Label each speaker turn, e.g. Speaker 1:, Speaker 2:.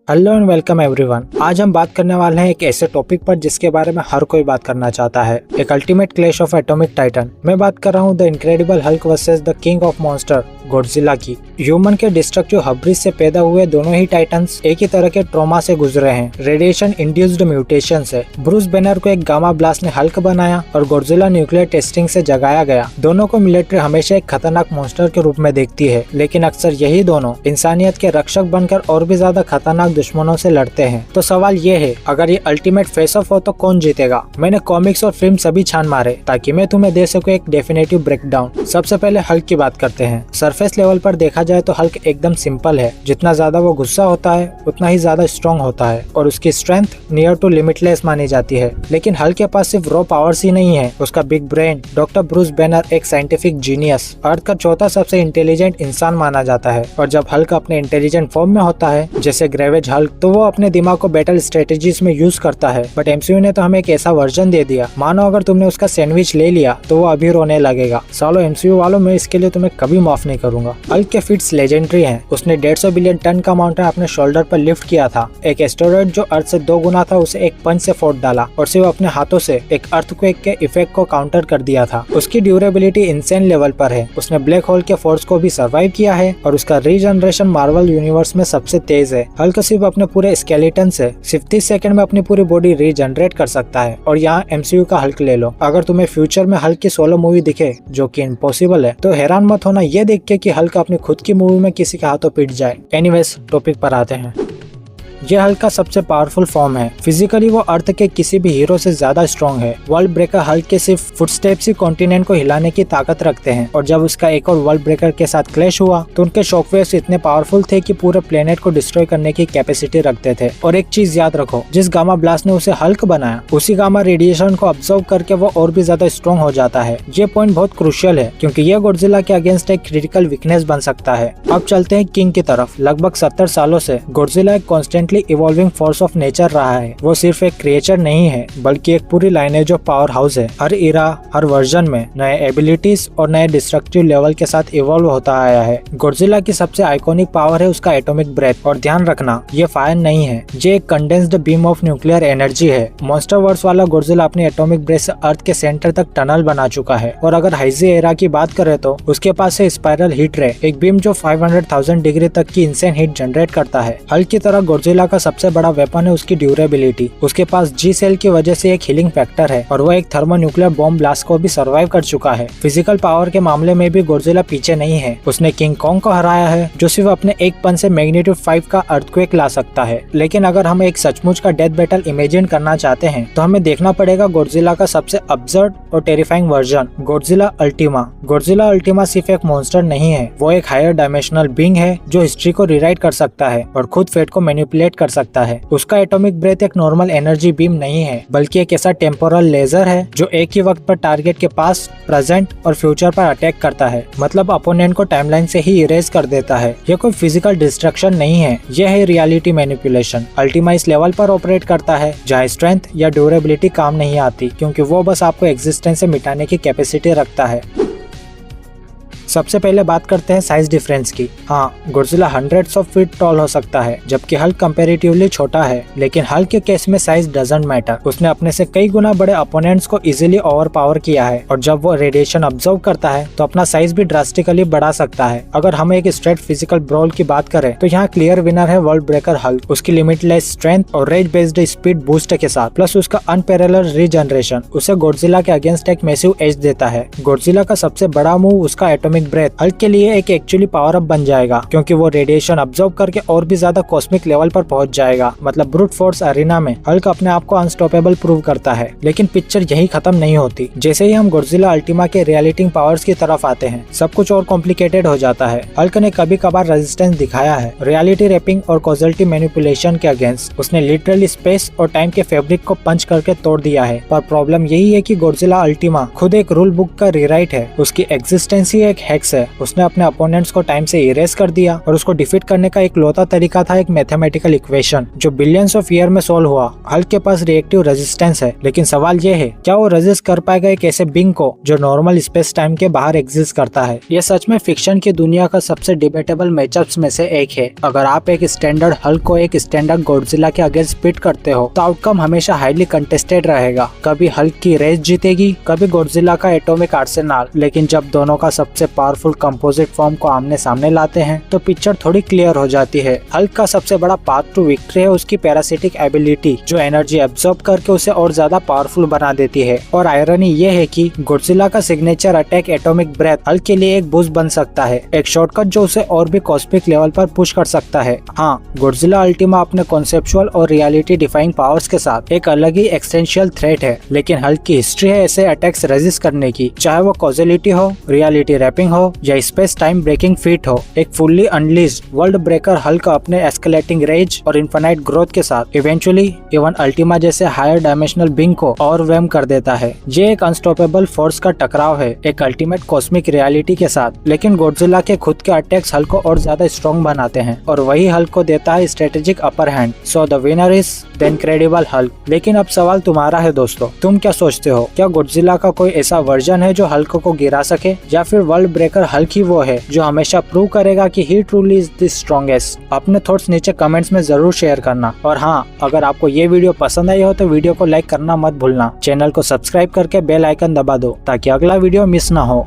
Speaker 1: Hello and welcome everyone. आज हम बात करने वाले हैं एक ऐसे टॉपिक पर जिसके बारे में हर कोई बात करना चाहता है, एक ultimate clash of atomic Titan. मैं बात कर रहा हूँ the incredible Hulk versus the king of monster Godzilla की। ह्यूमन के डिस्ट्रक्टिव हब्रिस से पैदा हुए दोनों ही टाइटन्स एक ही तरह के ट्रॉमा से गुजरे हैं, रेडिएशन इंड्यूस्ड म्यूटेशन से। ब्रूस बैनर को एक गामा ब्लास्ट ने हल्क बनाया और गॉडजिला न्यूक्लियर टेस्टिंग से जगाया गया। दोनों को मिलिट्री हमेशा एक खतरनाक मॉन्स्टर के रूप में देखती है, लेकिन अक्सर यही दोनों इंसानियत के रक्षक बनकर और भी ज्यादा खतरनाक दुश्मनों से लड़ते हैं। तो सवाल ये है, अगर ये अल्टीमेट फेस ऑफ हो तो कौन जीतेगा? मैंने कॉमिक्स और फिल्म सभी छान मारे ताकि मैं तुम्हें दे सकूं एक डेफिनेटिव ब्रेकडाउन। सबसे पहले हल्क की बात करते हैं। सरफेस लेवल पर देखा जाए तो हल्क एकदम सिंपल है। जितना ज्यादा वो गुस्सा होता है उतना ही ज्यादा स्ट्रॉन्ग होता है और उसकी स्ट्रेंथ नियर टू लिमिटलेस मानी जाती है। लेकिन हल्क के पास सिर्फ रॉ पावर्स ही नहीं है, उसका big brain doctor Bruce banner एक साइंटिफिक जीनियस, अर्थ का चौथा सबसे इंटेलिजेंट इंसान माना जाता है। और जब हल्क अपने इंटेलिजेंट फॉर्म में होता है जैसे ग्रेवेज हल्क, तो वो अपने दिमाग को बैटल स्ट्रेटेजीज में यूज करता है। बट एमसीयू ने तो हमें एक ऐसा वर्जन दे दिया, मानो अगर तुमने उसका सैंडविच ले लिया तो वो अभी रोने लगेगा। सालो एमसीयू वालों, मैं इसके लिए तुम्हें कभी माफ नहीं करूंगा। हल्क के फीट्स लेजेंडरी हैं। उसने 150 बिलियन टन का माउंटेन अपने शोल्डर पर लिफ्ट किया था। एक एस्टेरॉइड जो अर्थ से 2 गुना था उसे एक पंच से फोड़ डाला और सिर्फ अपने हाथों से एक अर्थक्वेक के इफेक्ट को काउंटर कर दिया था। उसकी ड्यूरेबिलिटी इंसेन लेवल पर है। उसने ब्लैक होल के फोर्स को भी सर्वाइव किया है और उसका रीजनरेशन मार्वल यूनिवर्स में सबसे तेज है। हल्क सिर्फ अपने पूरे स्केलेटन से सिर्फ 30 सेकंड में अपनी पूरी बॉडी रीजनरेट कर सकता है। और यहाँ एमसीयू का हल्क ले लो। अगर तुम्हें फ्यूचर में हल्क की सोलो मूवी दिखे, जो कि इम्पॉसिबल है, तो हैरान मत होना ये देख के कि हल्क अपनी खुद की मूवी में किसी के हाथों पिट जाए। एनीवेज, टॉपिक पर आते हैं। यह हल्क का सबसे पावरफुल फॉर्म है। फिजिकली वो अर्थ के किसी भी हीरो से ज्यादा स्ट्रॉन्ग है। वर्ल्ड ब्रेकर हल्क के सिर्फ फुटस्टेप्स ही कॉन्टिनेंट को हिलाने की ताकत रखते हैं और जब उसका एक और वर्ल्ड ब्रेकर के साथ क्लैश हुआ तो उनके शॉकवेव्स इतने पावरफुल थे कि पूरे प्लेनेट को डिस्ट्रॉय करने की कैपेसिटी रखते थे। और एक चीज याद रखो, जिस गामा ब्लास्ट ने उसे हल्क बनाया, उसी गामा रेडिएशन को ऑब्जर्व करके वो और भी ज्यादा स्ट्रॉन्ग हो जाता है। ये पॉइंट बहुत क्रूशियल है क्योंकि ये गॉडजिला के अगेंस्ट एक क्रिटिकल वीकनेस बन सकता है। अब चलते हैं किंग की तरफ। लगभग 70 सालों से गॉडजिला एक constantly evolving force of nature रहा है। वो सिर्फ एक क्रिएचर नहीं है बल्कि एक पूरी लाइनेज ऑफ पावर हाउस है। हर इरा, हर वर्जन में नए एबिलिटीज और नए डिस्ट्रक्टिव लेवल के साथ इवॉल्व होता आया है। गॉडजिला की सबसे आइकॉनिक पावर है उसका एटॉमिक ब्रेथ। और ध्यान रखना, ये फायर नहीं है, ये एक condensed beam of nuclear energy है। मॉन्स्टर वर्स वाला गॉडजिला अपनी एटॉमिक ब्रेथ से अर्थ के सेंटर तक टनल बना चुका है। और अगर हाइजी एरा की बात करें तो उसके पास है स्पाइरल हीट रे, एक बीम जो 500,000 डिग्री तक की इंसेन हीट जनरेट करता है। हल्क की तरह गॉडजिला का सबसे बड़ा वेपन है उसकी ड्यूरेबिलिटी। उसके पास जी सेल की वजह से एक हीलिंग फैक्टर है और वो एक थर्मोन्यूक्लियर बॉम्ब ब्लास्ट को भी सर्वाइव कर चुका है। फिजिकल पावर के मामले में भी गॉडजिला पीछे नहीं है। उसने किंग कॉन्ग को हराया है जो सिर्फ अपने एक पंच से मैग्नीट्यूड 5 का अर्थक्वेक ला सकता है। लेकिन अगर हम एक सचमुच का डेथ बैटल इमेजिन करना चाहते हैं तो हमें देखना पड़ेगा गॉडजिला का सबसे अब्सर्ड और terrifying version, Godzilla Ultima. Godzilla Ultima सिर्फ एक मॉन्स्टर नहीं है, वो एक हायर डायमेंशनल बीइंग है जो हिस्ट्री को रिराइट कर सकता है और खुद फेट को मैनिपुलेट कर सकता है। उसका एटॉमिक ब्रेथ एक नॉर्मल एनर्जी बीम नहीं है बल्कि एक ऐसा टेम्पोरल लेजर है जो एक ही वक्त पर टारगेट के पास, प्रेजेंट और फ्यूचर पर अटैक करता है। मतलब अपोनेंट को टाइमलाइन से ही इरेज कर देता है। यह कोई फिजिकल डिस्ट्रक्शन नहीं है, यह है रियलिटी मैनिपुलेशन। अल्टीमा इस लेवल पर ऑपरेट करता है जहाँ स्ट्रेंथ या ड्यूरेबिलिटी काम नहीं आती, क्योंकि वो बस आपको एग्जिस्टेंस से मिटाने की कैपेसिटी रखता है। सबसे पहले बात करते हैं साइज डिफरेंस की। हाँ, Godzilla hundreds of feet tall हो सकता है जबकि हल्क कंपैरेटिवली छोटा है, लेकिन हल्क के केस में साइज डजंट मैटर। उसने अपने से कई गुना बड़े अपोनेंट्स को इजीली ओवर पावर किया है और जब वो रेडिएशन ऑब्जर्व करता है तो अपना साइज भी ड्रास्टिकली बढ़ा सकता है। अगर हम एक स्ट्रेट फिजिकल ब्रॉल की बात करें तो यहाँ क्लियर विनर है वर्ल्ड ब्रेकर हल्क। उसकी लिमिटलेस स्ट्रेंथ और रेज बेस्ड स्पीड बूस्ट के साथ प्लस उसका अनपैरेलल रीजनरेशन उसे गॉडजिला के अगेंस्ट एक मैसिव एज देता है। गॉडजिला का सबसे बड़ा मूव उसका एटॉमिक ब्रेथ हल्क के लिए एक एक्चुअली पावर अप बन जाएगा क्योंकि वो रेडिएशन ऑब्जर्व करके और भी ज्यादा कॉस्मिक लेवल पर पहुंच जाएगा। मतलब ब्रूट फोर्स अरीना में हल्क अपने आप को अनस्टॉपेबल प्रूव करता है। लेकिन पिक्चर यही खत्म नहीं होती। जैसे ही हम गॉडजिला अल्टीमा के रियलिटिंग पावर्स की तरफ आते हैं सब कुछ और कॉम्प्लिकेटेड हो जाता है। हल्क ने कभी कभार रेजिस्टेंस दिखाया है रियलिटी रैपिंग और कॉजलिटी मैनिपुलेशन के अगेंस्ट। उसने लिटरली स्पेस और टाइम के फैब्रिक को पंच करके तोड़ दिया है। पर प्रॉब्लम यही है कि गॉडजिला अल्टीमा खुद एक रूल बुक का रीराइट है। उसकी एग्जिस्टेंस ही एक हेक्स है। उसने अपने अपोनेंट्स को टाइम से इरेज कर दिया और उसको डिफीट करने का एक लौता तरीका था एक मैथमेटिकल इक्वेशन जो बिलियंस ऑफ ईयर में सोल्व हुआ। हल्क के पास रिएक्टिव रेजिस्टेंस है, लेकिन सवाल ये है क्या वो रेजिस्ट कर पाएगा एक ऐसे बिंग को जो नॉर्मल स्पेस टाइम के बाहर एग्जिस्ट करता है। ये सच में फिक्शन की दुनिया का सबसे डिबेटेबल मैचअप्स में से एक है। अगर आप एक स्टैंडर्ड हल्क को एक स्टैंडर्ड गॉडजिला के अगेंस्ट पिट करते हो तो आउटकम हमेशा हाईली कंटेस्टेड रहेगा। कभी हल्क की रेस जीतेगी, कभी गॉडजिला का एटॉमिक आर्सेनल। लेकिन जब दोनों का सबसे पावरफुल कंपोजिट फॉर्म को आमने सामने लाते हैं तो पिक्चर थोड़ी क्लियर हो जाती है। हल्क का सबसे बड़ा पाथ टू विक्ट्री है उसकी पैरासिटिक एबिलिटी जो एनर्जी एब्जॉर्ब करके उसे और ज्यादा पावरफुल बना देती है। और आयरनी ये है कि गॉडजिला का signature attack atomic breath Hulk के लिए एक बूस्ट बन सकता है, एक शॉर्टकट जो उसे और भी कॉस्मिक लेवल पर पुश कर सकता है। हाँ, गॉडजिला अल्टीमा अपने कॉन्सेप्चुअल और रियलिटी डिफाइंग पावर्स के साथ एक अलग ही एक्सटेंशियल थ्रेट है, लेकिन हल्क की हिस्ट्री है ऐसे अटैक्स रेजिस्ट करने की, चाहे वो कॉजेलिटी हो, रियलिटी रैपिंग हो या स्पेस टाइम ब्रेकिंग फीट हो। एक फुल्ली अनलीज्ड वर्ल्ड ब्रेकर हल्क अपने एस्केलेटिंग रेज और इनफाइनाइट ग्रोथ के साथ इवेंचुअली इवन अल्टीमा जैसे हायर डायमेंशनल बिंग को ओवरवेल्म कर देता है। ये एक अनस्टॉपेबल फोर्स का टकराव है एक अल्टीमेट कॉस्मिक रियलिटी के साथ, लेकिन गॉडजिला के खुद के अटैक्स हल्क को और ज्यादा स्ट्रॉन्ग बनाते हैं और वही हल्क को देता है strategic upper hand. So the winner is the incredible Hulk. लेकिन अब सवाल तुम्हारा है दोस्तों, तुम क्या सोचते हो? क्या गॉडजिला का कोई ऐसा वर्जन है जो हल्क को गिरा सके, या फिर वर्ल्ड ब्रेकर हल्क ही वो है जो हमेशा प्रूव करेगा कि ही ट्रूली इज द स्ट्रॉन्गेस्ट? अपने थॉट्स नीचे कमेंट्स में जरूर शेयर करना। और हाँ, अगर आपको ये वीडियो पसंद आई हो तो वीडियो को लाइक करना मत भूलना। चैनल को सब्सक्राइब करके बेल आइकन दबा दो ताकि अगला वीडियो मिस ना हो।